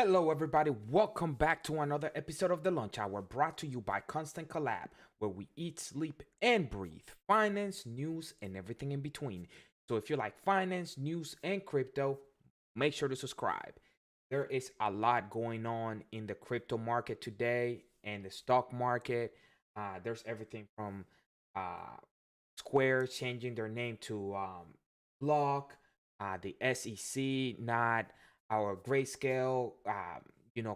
Hello, everybody. Welcome back to another episode of The Lunch Hour, brought to you by Constant Collab, where we eat, sleep, and breathe finance, news, and everything in between. So if you like finance, news, and crypto, make sure to subscribe. There is a lot going on in the crypto market today and the stock market. There's everything from uh, Square changing their name to Block, the SEC not our Grayscale,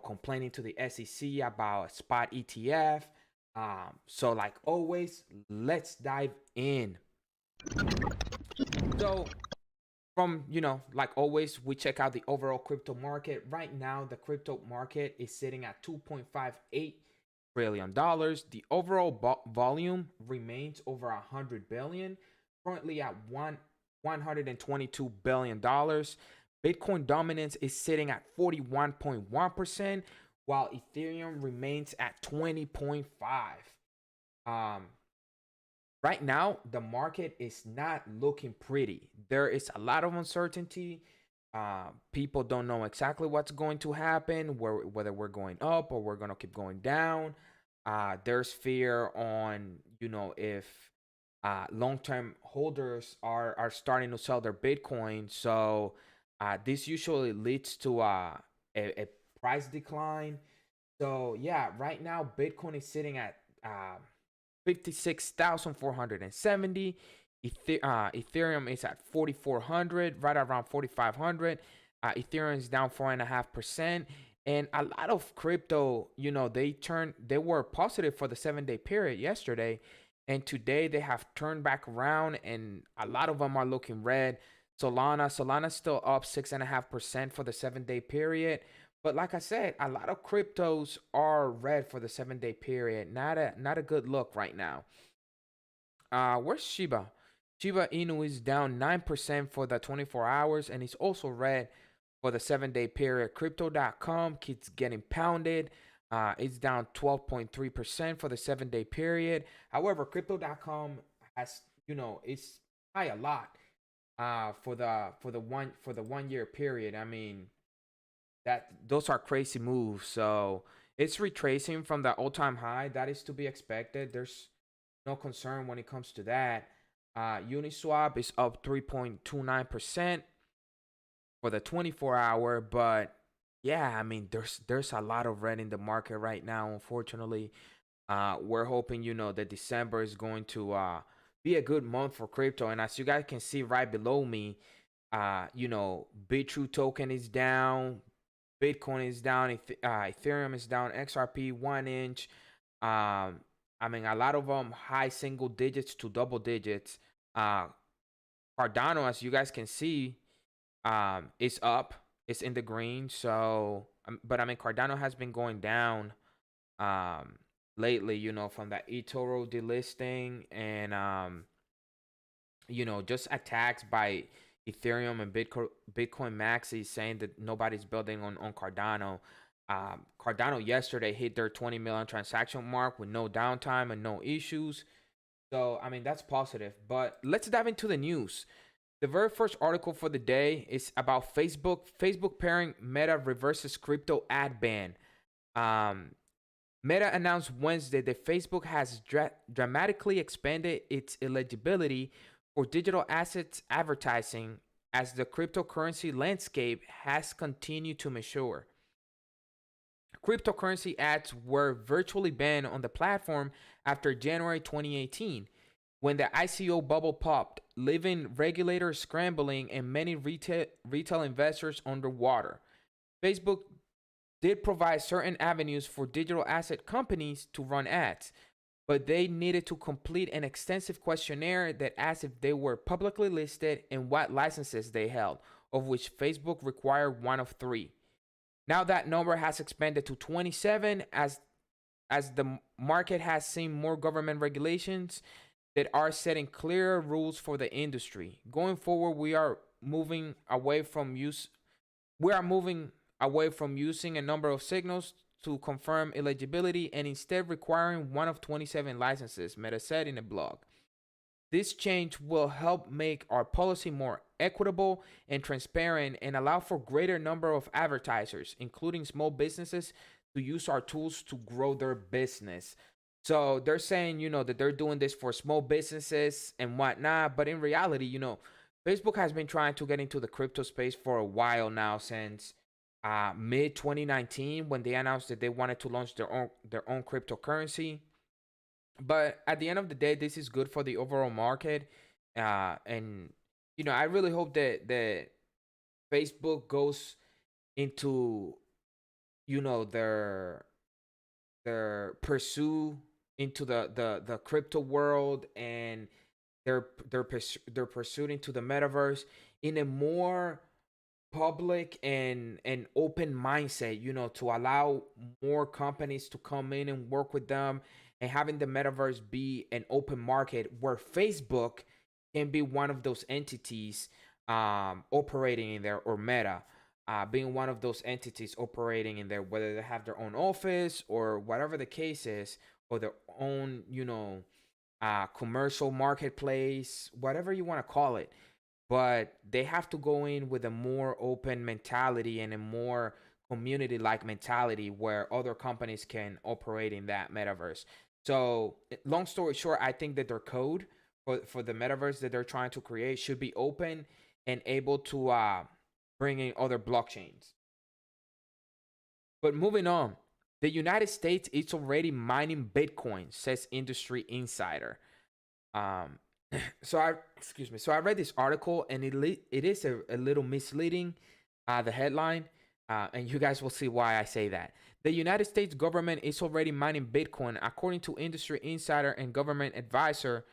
complaining to the SEC about spot ETF. So like always, let's dive in. So from, like always, we check out the overall crypto market. Right now, the crypto market is sitting at $2.58 trillion. The overall volume remains over 100 billion, currently at 122 billion dollars. Bitcoin dominance is sitting at 41.1%, while Ethereum remains at 20.5. Right now, the market is not looking pretty. There is a lot of uncertainty. People don't know exactly what's going to happen, whether we're going up or we're going to keep going down. There's fear on, if long-term holders are starting to sell their Bitcoin. So this usually leads to a price decline. So yeah, right now Bitcoin is sitting at 56,470. Ethereum is at 4,400, right around 4,500. Ethereum is down 4.5%. And a lot of crypto, they were positive for the 7-day period yesterday. And today they have turned back around and a lot of them are looking red. Solana's still up 6.5% for the 7-day period. But like I said, a lot of cryptos are red for the 7-day period. Not a good look right now. Where's Shiba? Shiba Inu is down 9% for the 24 hours and it's also red for the 7-day period. Crypto.com keeps getting pounded. It's down 12.3% for the 7-day period. However, Crypto.com has, it's high a lot for the 1 year period. I mean, those are crazy moves. So it's retracing from the all-time high. That is to be expected. There's no concern when it comes to that. Uniswap is up 3.29% for the 24 hour, but yeah, I mean, there's a lot of red in the market right now. Unfortunately, we're hoping that December is going to be a good month for crypto. And as you guys can see right below me, BitTrue token is down, Bitcoin is down, Ethereum is down, XRP 1inch. I mean, a lot of them high single digits to double digits. Cardano, as you guys can see, is up. It's in the green. So, but I mean, Cardano has been going down lately, from that eToro delisting and, just attacks by Ethereum and Bitcoin Maxi saying that nobody's building on Cardano. Cardano yesterday hit their 20 million transaction mark with no downtime and no issues. So, I mean, that's positive. But let's dive into the news. The very first article for the day is about Facebook. Facebook pairing Meta reverses crypto ad ban. Meta announced Wednesday that Facebook has dramatically expanded its eligibility for digital assets advertising as the cryptocurrency landscape has continued to mature. Cryptocurrency ads were virtually banned on the platform after January 2018, when the ICO bubble popped, leaving regulators scrambling and many retail investors underwater. Facebook did provide certain avenues for digital asset companies to run ads, but they needed to complete an extensive questionnaire that asked if they were publicly listed and what licenses they held, of which Facebook required one of 3. Now that number has expanded to 27 as the market has seen more government regulations that are setting clearer rules for the industry. Going forward, we are moving away from using a number of signals to confirm eligibility and instead requiring one of 27 licenses, Meta said in a blog. This change will help make our policy more equitable and transparent and allow for greater number of advertisers, including small businesses, to use our tools to grow their business. So they're saying, that they're doing this for small businesses and whatnot. But in reality, Facebook has been trying to get into the crypto space for a while now, since mid 2019, when they announced that they wanted to launch their own cryptocurrency. But at the end of the day, this is good for the overall market. And I really hope that Facebook goes into their pursue into the crypto world, and their pursuit into the metaverse in a more public and open mindset, to allow more companies to come in and work with them, and having the metaverse be an open market where Facebook can be one of those entities operating in there, or Meta being one of those entities operating in there, whether they have their own office or whatever the case is, or their own, commercial marketplace, whatever you want to call it. But they have to go in with a more open mentality and a more community like mentality, where other companies can operate in that metaverse. So long story short, I think that their code for the metaverse that they're trying to create should be open and able to bring in other blockchains. But moving on, the United States is already mining Bitcoin, says industry insider. Um, so I read this article, and it is a little misleading, the headline, and you guys will see why I say that. The United States government is already mining Bitcoin, according to industry insider and government advisor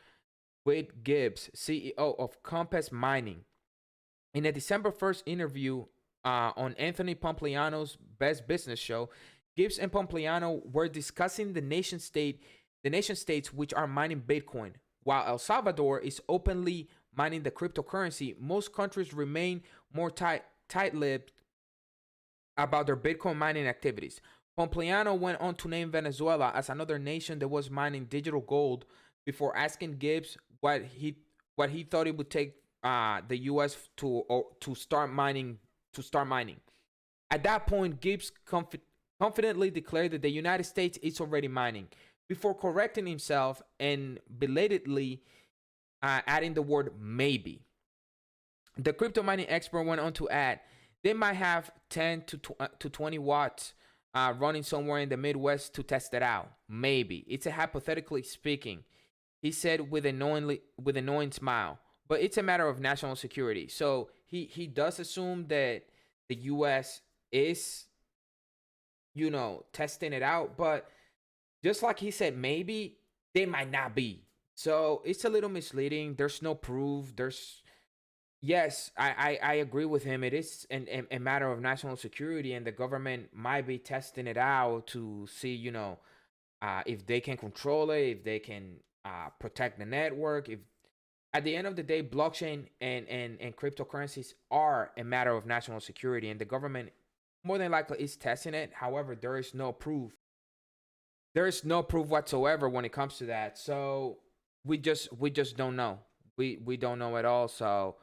Wade Gibbs, CEO of Compass Mining. In a December 1st interview on Anthony Pompliano's Best Business Show, Gibbs and Pompliano were discussing the nation states which are mining Bitcoin. While El Salvador is openly mining the cryptocurrency, most countries remain more tight-lipped about their Bitcoin mining activities. Pompliano went on to name Venezuela as another nation that was mining digital gold, before asking Gibbs what he thought it would take the U.S. to start mining. At that point, Gibbs confidently declared that the United States is already mining, before correcting himself and belatedly adding the word maybe. The crypto mining expert went on to add, they might have 10 to 20 watts running somewhere in the Midwest to test it out. Maybe. It's a hypothetically speaking, he said with an annoying smile. But it's a matter of national security. So he does assume that the U.S. is, testing it out. But just like he said, maybe, they might not be. So it's a little misleading. There's no proof. Yes, I agree with him. It is a matter of national security, and the government might be testing it out to see, if they can control it, if they can protect the network. If at the end of the day, blockchain and cryptocurrencies are a matter of national security, and the government more than likely is testing it. However, there is no proof. There is no proof whatsoever when it comes to that. So we just don't know. We don't know at all. So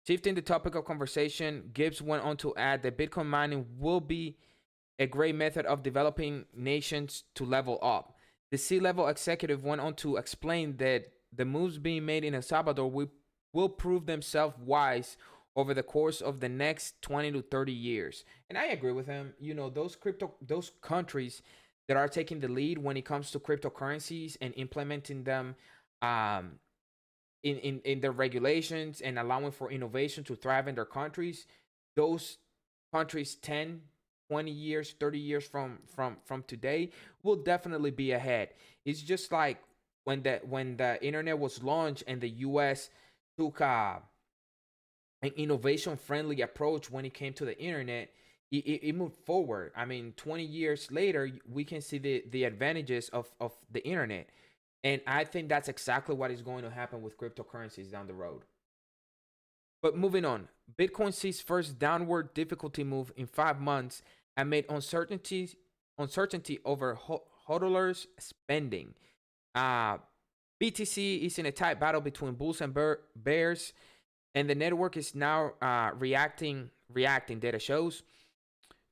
shifting the topic of conversation, Gibbs went on to add that Bitcoin mining will be a great method of developing nations to level up. The C-level executive went on to explain that the moves being made in El Salvador will prove themselves wise over the course of the next 20 to 30 years. And I agree with him. Those countries that are taking the lead when it comes to cryptocurrencies and implementing them in their regulations and allowing for innovation to thrive in their countries, those countries 10, 20 years, 30 years from today will definitely be ahead. It's just like when the internet was launched and the US took an innovation friendly approach when it came to the internet. It moved forward. I mean, 20 years later, we can see the advantages of the internet. And I think that's exactly what is going to happen with cryptocurrencies down the road. But moving on, Bitcoin sees first downward difficulty move in 5 months amid uncertainty over hodlers spending. BTC is in a tight battle between bulls and bears, and the network is now reacting. Data shows.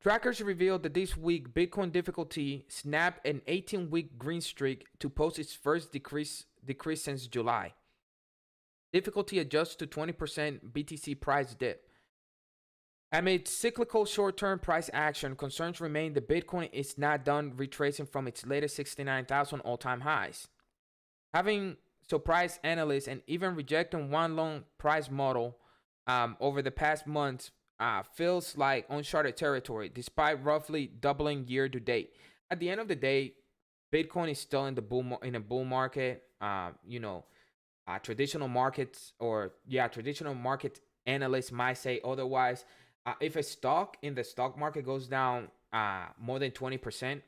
Trackers revealed that this week Bitcoin difficulty snapped an 18-week green streak to post its first decrease since July. Difficulty adjusts to 20% BTC price dip. Amid cyclical short-term price action, concerns remain that Bitcoin is not done retracing from its latest 69,000 all-time highs. Having surprised analysts and even rejecting one long price model over the past months feels like uncharted territory, despite roughly doubling year to date. At the end of the day, Bitcoin is still in a bull market. Traditional market analysts might say otherwise. If a stock in the stock market goes down more than 20%,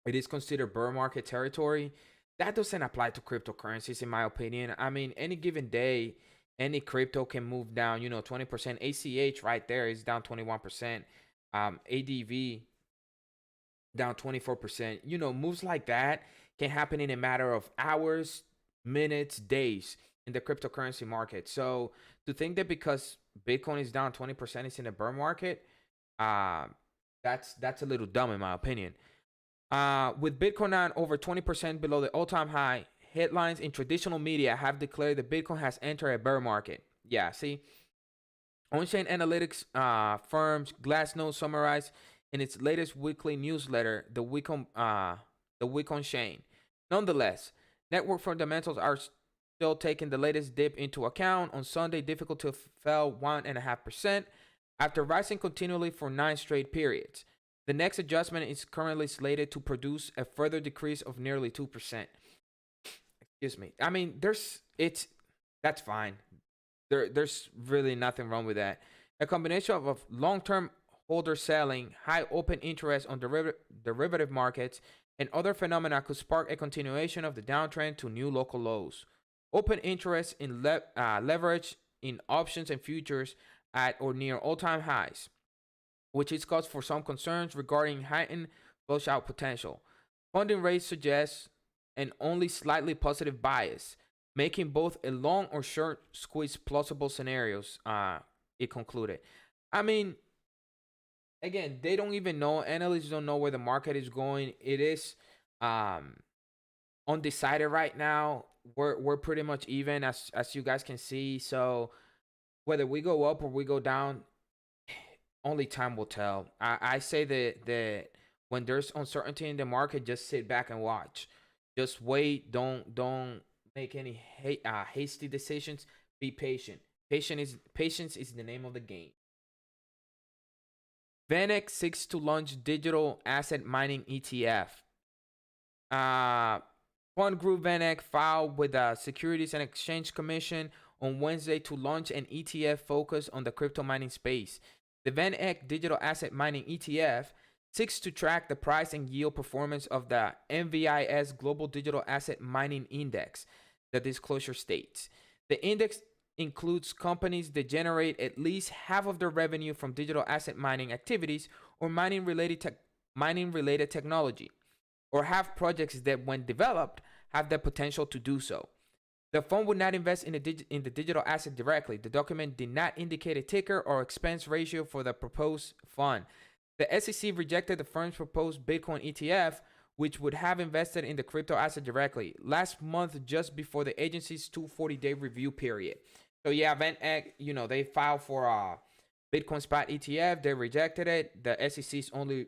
it is considered bear market territory. That doesn't apply to cryptocurrencies, in my opinion. I mean, any given day, any crypto can move down, 20%. ACH right there is down 21%. ADV down 24%. Moves like that can happen in a matter of hours, minutes, days in the cryptocurrency market. So to think that because Bitcoin is down 20%, it's in a bear market, that's a little dumb in my opinion. With Bitcoin down over 20% below the all-time high, headlines in traditional media have declared that Bitcoin has entered a bear market. Yeah, see, on-chain analytics firms Glassnode summarized in its latest weekly newsletter the week on chain. Nonetheless, network fundamentals are still taking the latest dip into account. On Sunday, difficulty fell 1.5% after rising continually for 9 straight periods. The next adjustment is currently slated to produce a further decrease of nearly 2%. Excuse me. I mean, that's fine. There's really nothing wrong with that. A combination of long-term holder selling, high open interest on derivative markets, and other phenomena could spark a continuation of the downtrend to new local lows. Open interest in leverage in options and futures at or near all-time highs, which is cause for some concerns regarding heightened flush-out potential. Funding rates suggest an only slightly positive bias, making both a long or short squeeze plausible scenarios, it concluded. I mean, again, they don't even know. Analysts don't know where the market is going. It is undecided right now. We're pretty much even, as you guys can see. So whether we go up or we go down, only time will tell. I say that when there's uncertainty in the market, just sit back and watch. Just wait. Don't make any hasty decisions. Be patient. Patience is the name of the game. VanEck seeks to launch digital asset mining ETF. Fund group VanEck filed with the Securities and Exchange Commission on Wednesday to launch an ETF focused on the crypto mining space. The VanEck digital asset mining ETF seeks to track the price and yield performance of the MVIS Global Digital Asset Mining Index, the disclosure states. The index includes companies that generate at least half of their revenue from digital asset mining activities or mining related technology, or have projects that, when developed, have the potential to do so. The fund would not invest in the digital asset directly. The document did not indicate a ticker or expense ratio for the proposed fund. The SEC rejected the firm's proposed Bitcoin ETF, which would have invested in the crypto asset directly, last month just before the agency's 240-day review period. So yeah, VanEck, they filed for a Bitcoin Spot ETF. They rejected it. The SEC is only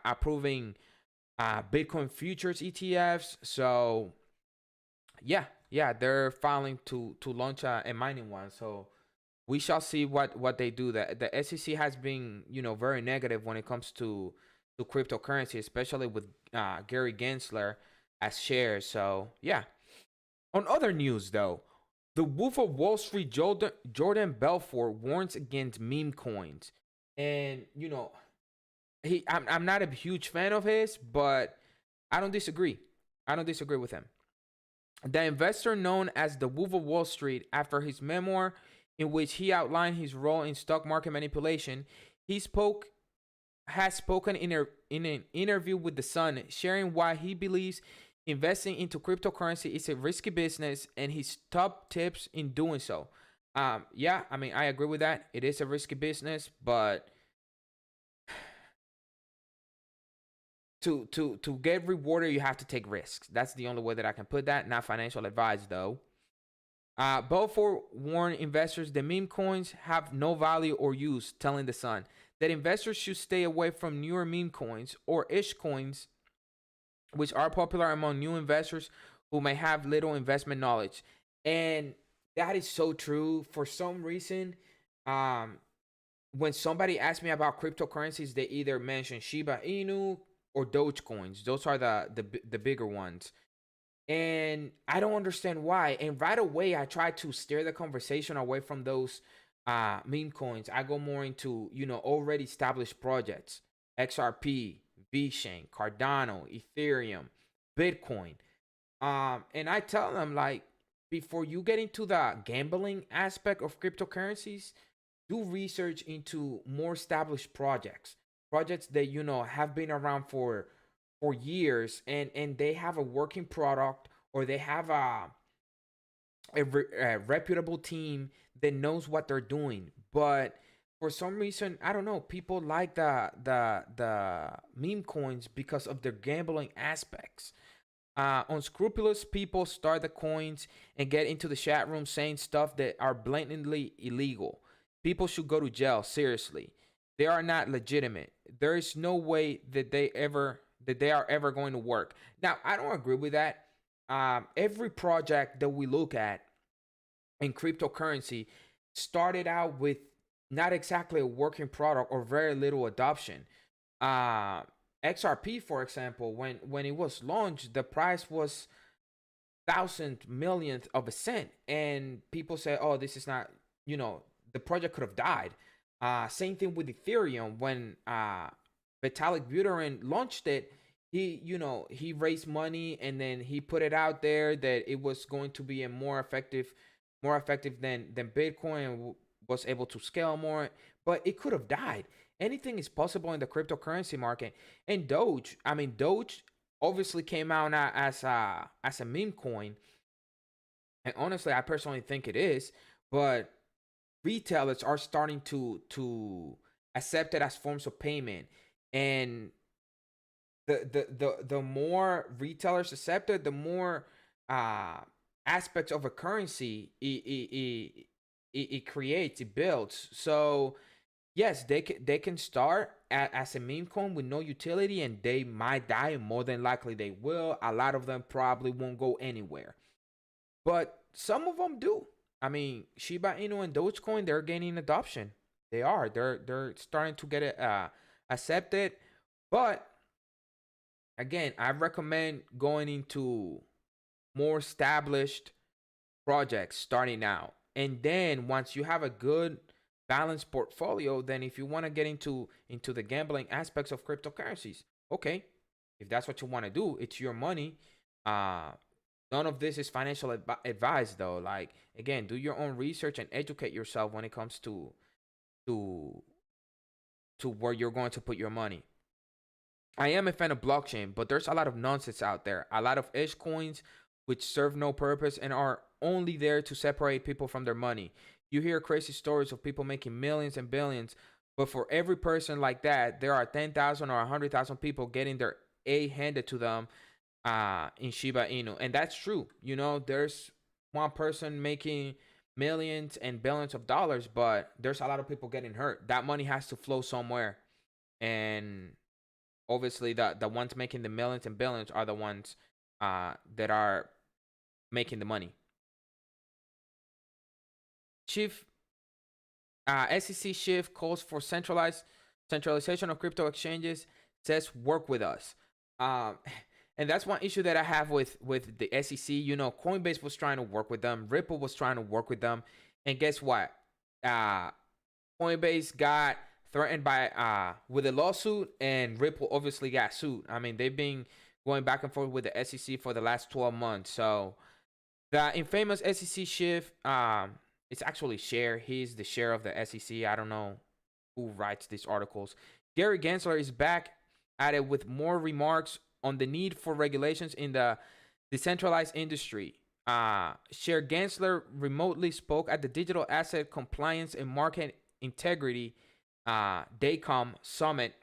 approving Bitcoin futures ETFs. So yeah, they're filing to launch a mining one. So we shall see what they do. The SEC has been, very negative when it comes to cryptocurrency, especially with Gary Gensler as shares. So yeah. On other news, though, the Wolf of Wall Street, Jordan Belfort, warns against meme coins, and I'm not a huge fan of his, but I don't disagree. With him. The investor, known as the Wolf of Wall Street, after his memoir in which he outlined his role in stock market manipulation, has spoken in an interview with The Sun, sharing why he believes Investing into cryptocurrency is a risky business, and his top tips in doing so. Yeah, I mean, I agree with that. It is a risky business, but to get rewarded, you have to take risks. That's the only way that I can put that. Not financial advice, though. Belfort warned investors that meme coins have no value or use, telling The Sun that investors should stay away from newer meme coins or ish coins, which are popular among new investors who may have little investment knowledge. And that is so true. For some reason, um, when somebody asks me about cryptocurrencies, they either mention Shiba Inu or Dogecoins. Those are the bigger ones. And I don't understand why. And right away, I try to steer the conversation away from those meme coins. I go more into, already established projects: XRP, VeChain, Cardano, Ethereum, Bitcoin. And I tell them, like, before you get into the gambling aspect of cryptocurrencies, do research into more established projects that have been around for years, and they have a working product, or they have a reputable team that knows what they're doing. But for some reason, I don't know, people like the meme coins because of their gambling aspects. Unscrupulous people start the coins and get into the chat room saying stuff that are blatantly illegal. People should go to jail, seriously. They are not legitimate. There is no way that they are ever going to work. Now, I don't agree with that. Every project that we look at in cryptocurrency started out with not exactly a working product or very little adoption. XRP, for example, when it was launched, the price was thousand millionth of a cent, and people say, "Oh, this is not," the project could have died. Same thing with Ethereum. When Vitalik Buterin launched it, he raised money, and then he put it out there that it was going to be a more effective than Bitcoin, and was able to scale more, but it could have died. Anything is possible in the cryptocurrency market. And Doge obviously came out as a meme coin, and honestly, I personally think it is, but retailers are starting to accept it as forms of payment. And the more retailers accept it, the more aspects of a currency it creates, it builds. So yes, they can start as a meme coin with no utility, and they might die, and more than likely they will. A lot of them probably won't go anywhere, but some of them do. I mean, Shiba Inu and Dogecoin, they're gaining adoption. They're starting to get it accepted. But again, I recommend going into more established projects starting out. And then once you have a good balanced portfolio, then if you want to get into the gambling aspects of cryptocurrencies, okay, if that's what you want to do, it's your money. None of this is financial advice, though. Like, again, do your own research and educate yourself when it comes to where you're going to put your money. I am a fan of blockchain, but there's a lot of nonsense out there. A lot of ish coins which serve no purpose and are only there to separate people from their money. You hear crazy stories of people making millions and billions, but for every person like that, there are 10,000 or 100,000 people getting their A handed to them in Shiba Inu. And that's true. There's one person making millions and billions of dollars, but there's a lot of people getting hurt. That money has to flow somewhere. And obviously the ones making the millions and billions are the ones that are making the money. SEC chief calls for centralization of crypto exchanges, says work with us. And that's one issue that I have with the SEC. Coinbase was trying to work with them. Ripple was trying to work with them. And guess what? Coinbase got threatened by with a lawsuit, and Ripple obviously got sued. I mean, they've been going back and forth with the SEC for the last 12 months. So the infamous SEC chief, it's actually Cher. He's the chair of the SEC. I don't know who writes these articles. Gary Gensler is back at it with more remarks on the need for regulations in the decentralized industry. Cher Gensler remotely spoke at the Digital Asset Compliance and Market Integrity DACOM Summit,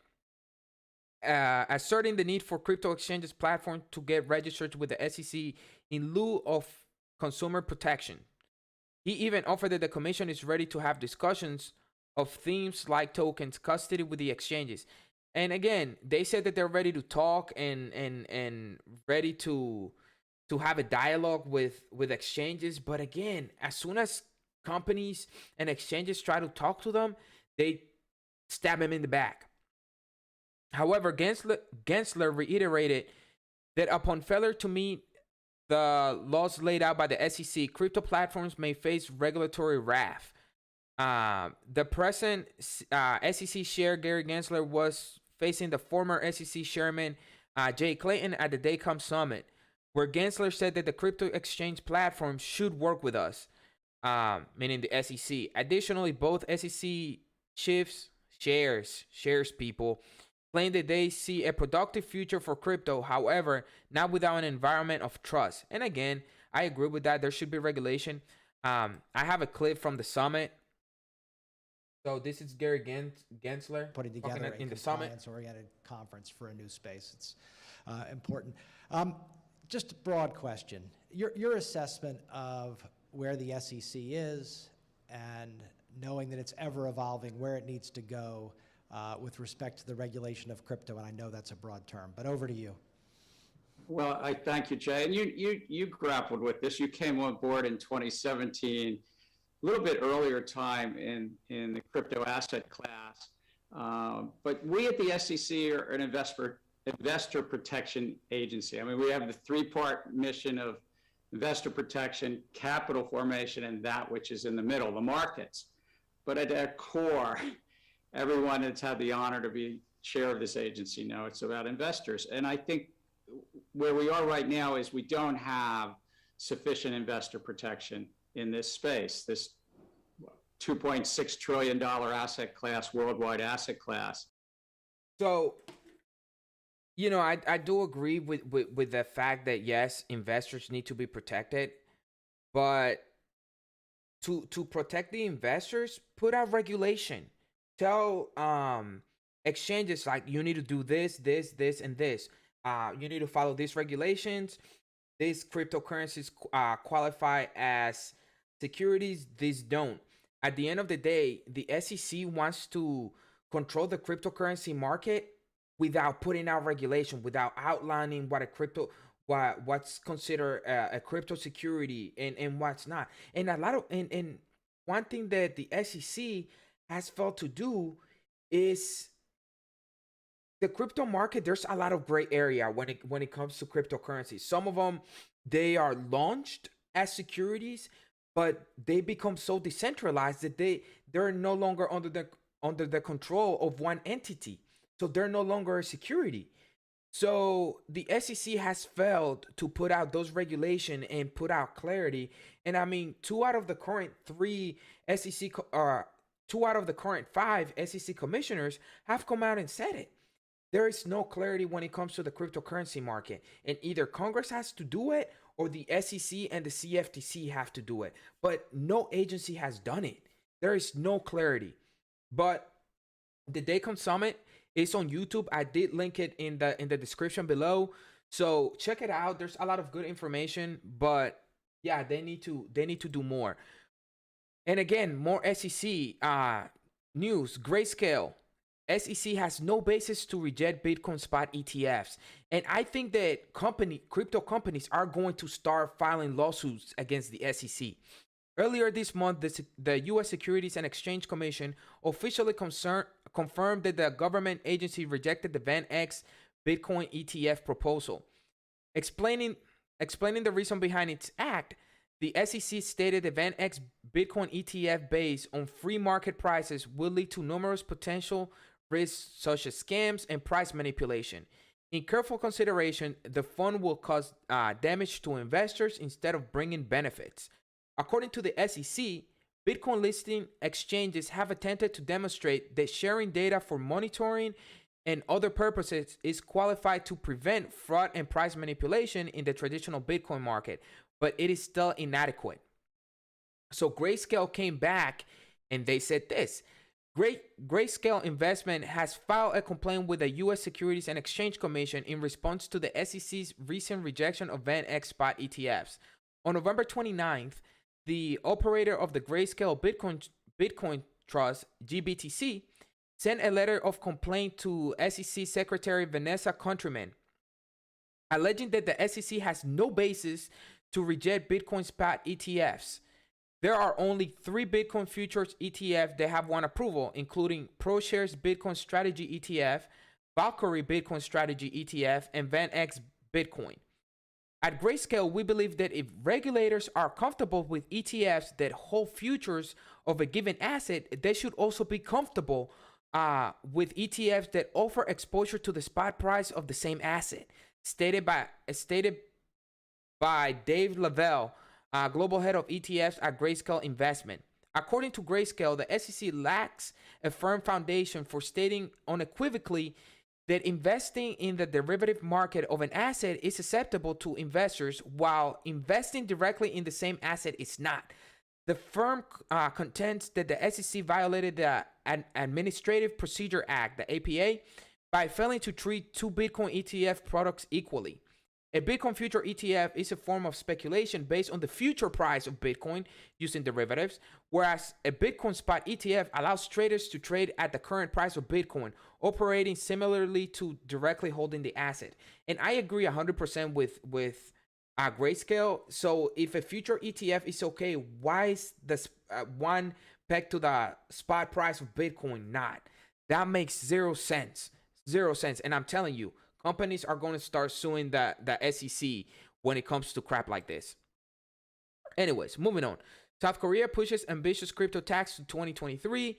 asserting the need for crypto exchanges platform to get registered with the SEC in lieu of consumer protection. He even offered that the commission is ready to have discussions of themes like tokens custody with the exchanges. And again, they said that they're ready to talk and ready to have a dialogue with exchanges. But again, as soon as companies and exchanges try to talk to them, they stab him in the back. However, Gensler reiterated that upon failure to meet the laws laid out by the SEC, crypto platforms may face regulatory wrath. The present SEC chair, Gary Gensler, was facing the former SEC chairman, Jay Clayton, at the DACOM Summit, where Gensler said that the crypto exchange platform should work with us, meaning the SEC. Additionally, both SEC chiefs, shares people, claim that they see a productive future for crypto, however, not without an environment of trust. And again, I agree with that. There should be regulation. I have a clip from the summit. So this is Gary Gensler putting together in the summit compliance-oriented conference for a new space. It's important. Just a broad question. Your assessment of where the SEC is and knowing that it's ever evolving, where it needs to go with respect to the regulation of crypto, and I know that's a broad term, but over to you. Well, I thank you, Jay. And you grappled with this. You came on board in 2017, a little bit earlier time in the crypto asset class. But we at the SEC are an investor protection agency. I mean, we have the three-part mission of investor protection, capital formation, and that which is in the middle, the markets. But at our core, everyone that's had the honor to be chair of this agency know it's about investors. And I think where we are right now is we don't have sufficient investor protection in this space, this $2.6 trillion asset class, worldwide asset class. So, you know, I do agree with the fact that, yes, investors need to be protected, but to protect the investors, put out regulation. Tell exchanges like, you need to do this, and this. You need to follow these regulations. These cryptocurrencies qualify as securities. These don't. At the end of the day, the SEC wants to control the cryptocurrency market without putting out regulation, without outlining what what's considered a crypto security and what's not. And and one thing that the SEC has failed to do is the crypto market. There's a lot of gray area when it comes to cryptocurrencies. Some of them, they are launched as securities, but they become so decentralized that they're no longer under the control of one entity. So they're no longer a security. So the SEC has failed to put out those regulations and put out clarity. And I mean, two out of the current five SEC commissioners have come out and said it. There is no clarity when it comes to the cryptocurrency market, and either Congress has to do it or the SEC and the CFTC have to do it. But no agency has done it. There is no clarity. But the DACOM Summit is on YouTube. I did link it in the description below, so check it out. There's a lot of good information, but yeah, they need to do more. And again, more SEC news. Grayscale. SEC has no basis to reject Bitcoin Spot ETFs. And I think that crypto companies are going to start filing lawsuits against the SEC. Earlier this month, the U.S. Securities and Exchange Commission officially confirmed that the government agency rejected the VanEck Bitcoin ETF proposal. Explaining the reason behind its act, the SEC stated the VanEck Bitcoin ETF based on free market prices will lead to numerous potential risks such as scams and price manipulation. In careful consideration, the fund will cause damage to investors instead of bringing benefits. According to the SEC, Bitcoin listing exchanges have attempted to demonstrate that sharing data for monitoring and other purposes is qualified to prevent fraud and price manipulation in the traditional Bitcoin market, but it is still inadequate. So Grayscale came back and they said this. Grayscale Investment has filed a complaint with the U.S. Securities and Exchange Commission in response to the SEC's recent rejection of VanEck spot ETFs. On November 29th, the operator of the Grayscale Bitcoin Trust, GBTC, sent a letter of complaint to SEC Secretary Vanessa Countryman, alleging that the SEC has no basis to reject Bitcoin spot ETFs. There are only 3 Bitcoin futures ETF that have won approval, including ProShares Bitcoin Strategy ETF, Valkyrie Bitcoin Strategy ETF, and VanEck Bitcoin. At Grayscale, we believe that if regulators are comfortable with ETFs that hold futures of a given asset, they should also be comfortable with ETFs that offer exposure to the spot price of the same asset. Stated by Dave Lavelle, global head of ETFs at Grayscale Investment. According to Grayscale, the SEC lacks a firm foundation for stating unequivocally that investing in the derivative market of an asset is susceptible to investors, while investing directly in the same asset is not. The firm contends that the SEC violated the Administrative Procedure Act, the APA, by failing to treat 2 Bitcoin ETF products equally. A Bitcoin future ETF is a form of speculation based on the future price of Bitcoin using derivatives, whereas a Bitcoin spot ETF allows traders to trade at the current price of Bitcoin, operating similarly to directly holding the asset. And I agree 100% with Grayscale. So if a future ETF is okay, why is the one pegged to the spot price of Bitcoin not? That makes zero sense. And I'm telling you, companies are going to start suing the SEC when it comes to crap like this. Anyways, moving on. South Korea pushes ambitious crypto tax to 2023.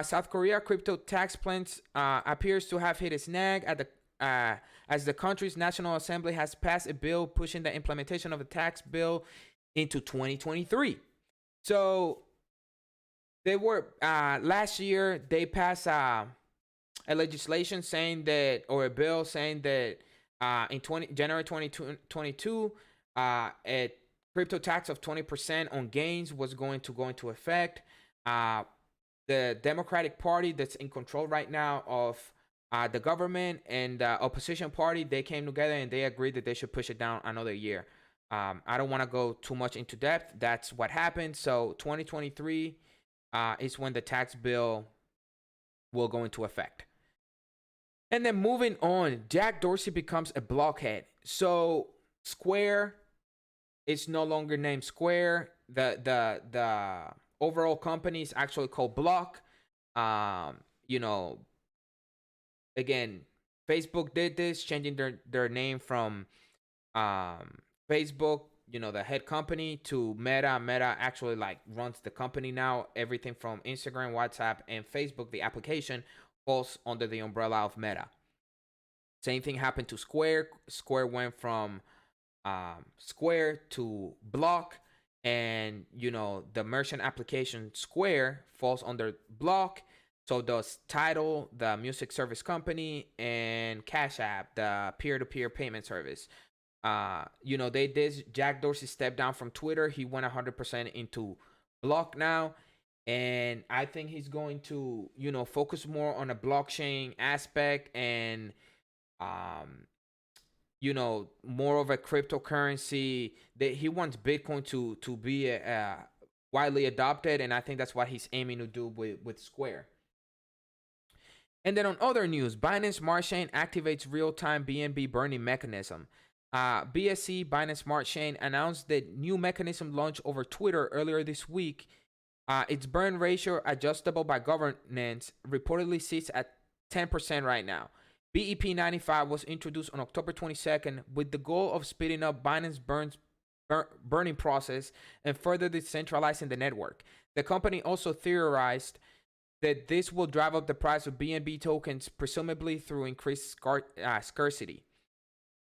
South Korea crypto tax plans appears to have hit a snag at the as the country's National Assembly has passed a bill pushing the implementation of a tax bill into 2023. So they were last year they passed a legislation saying that, or a bill saying that in January 2022, a crypto tax of 20% on gains was going to go into effect. The Democratic Party that's in control right now of the government and the opposition party, they came together and they agreed that they should push it down another year. I don't want to go too much into depth. That's what happened. So 2023 is when the tax bill will go into effect. And then moving on, Jack Dorsey becomes a blockhead. So Square is no longer named Square. The overall company is actually called Block. Again, Facebook did this, changing their name from Facebook, the head company, to Meta. Meta actually runs the company now. Everything from Instagram, WhatsApp, and Facebook, the application, falls under the umbrella of Meta. Same thing happened to Square. Square went from Square to Block, and the merchant application Square falls under Block. So does Tidal, the music service company, and Cash App, the peer-to-peer payment service. They did. Jack Dorsey stepped down from Twitter. He went 100% into Block now. And I think he's going to, focus more on a blockchain aspect and, more of a cryptocurrency. That he wants Bitcoin to be widely adopted. And I think that's what he's aiming to do with Square. And then on other news, Binance Smart Chain activates real-time BNB burning mechanism. BSC, Binance Smart Chain, announced that new mechanism launched over Twitter earlier this week. Its burn ratio, adjustable by governance, reportedly sits at 10% right now. BEP 95 was introduced on October 22nd with the goal of speeding up Binance burning process and further decentralizing the network. The company also theorized that this will drive up the price of BNB tokens, presumably through increased scarcity.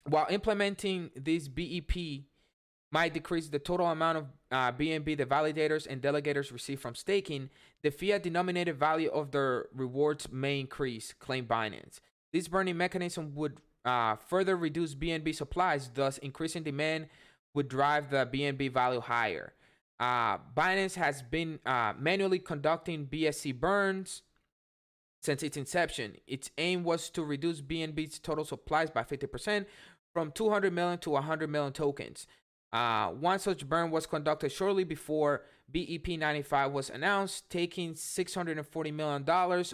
While implementing this BEP might decrease the total amount of BNB the validators and delegators receive from staking, the fiat-denominated value of their rewards may increase, claimed Binance. This burning mechanism would further reduce BNB supplies, thus increasing demand would drive the BNB value higher. Binance has been manually conducting BSC burns since its inception. Its aim was to reduce BNB's total supplies by 50% from 200 million to 100 million tokens. One such burn was conducted shortly before BEP95 was announced, taking $640 million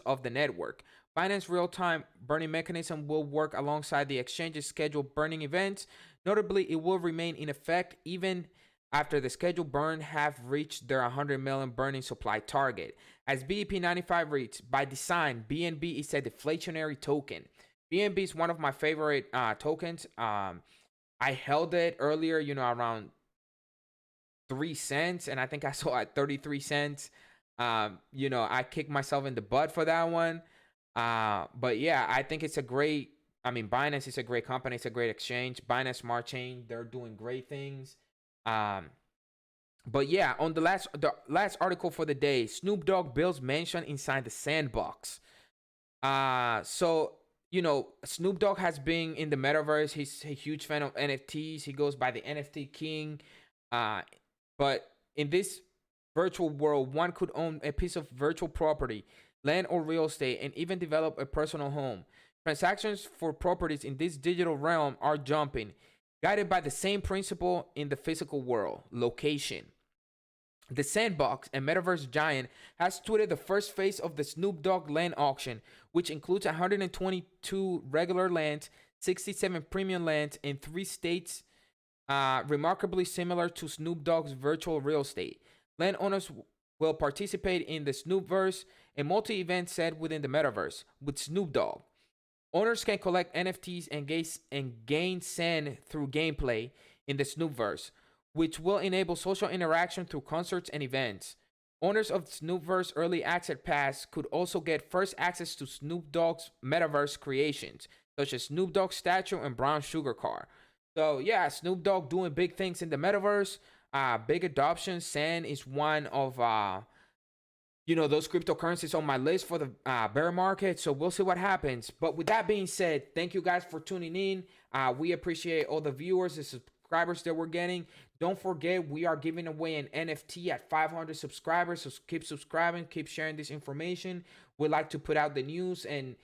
of the network. Binance real-time burning mechanism will work alongside the exchange's scheduled burning events. Notably, it will remain in effect even after the scheduled burn have reached their 100 million burning supply target. As BEP95 reads, by design, BNB is a deflationary token. BNB is one of my favorite tokens. I held it earlier, around 3 cents, and I think I saw at 33 cents. I kicked myself in the butt for that one. But yeah, I think it's Binance is a great company. It's a great exchange. Binance Smart Chain, they're doing great things. But yeah, on the last article for the day, Snoop Dogg builds mansion inside the Sandbox. So Snoop Dogg has been in the Metaverse. He's a huge fan of NFTs. He goes by the NFT King. But in this virtual world, one could own a piece of virtual property, land or real estate, and even develop a personal home. Transactions for properties in this digital realm are jumping, guided by the same principle in the physical world: location. The Sandbox, a metaverse giant, has tweeted the first phase of the Snoop Dogg land auction, which includes 122 regular lands, 67 premium lands in 3 states, remarkably similar to Snoop Dogg's virtual real estate. Landowners will participate in the Snoopverse, a multi-event set within the metaverse, with Snoop Dogg. Owners can collect NFTs and gain sand through gameplay in the Snoopverse, which will enable social interaction through concerts and events. Owners of Snoopverse Early Access Pass could also get first access to Snoop Dogg's metaverse creations, such as Snoop Dogg's statue and brown sugar car. So yeah, Snoop Dogg doing big things in the metaverse. Big adoption. Sand is one of those cryptocurrencies on my list for the bear market. So we'll see what happens. But with that being said, thank you guys for tuning in. We appreciate all the viewers, the subscribers that we're getting. Don't forget, we are giving away an NFT at 500 subscribers. So keep subscribing, keep sharing this information. We like to put out the news and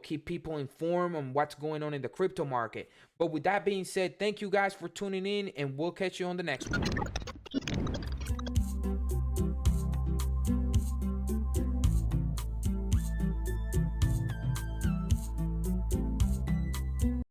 keep people informed on what's going on in the crypto market. But with that being said, thank you guys for tuning in, and we'll catch you on the next one.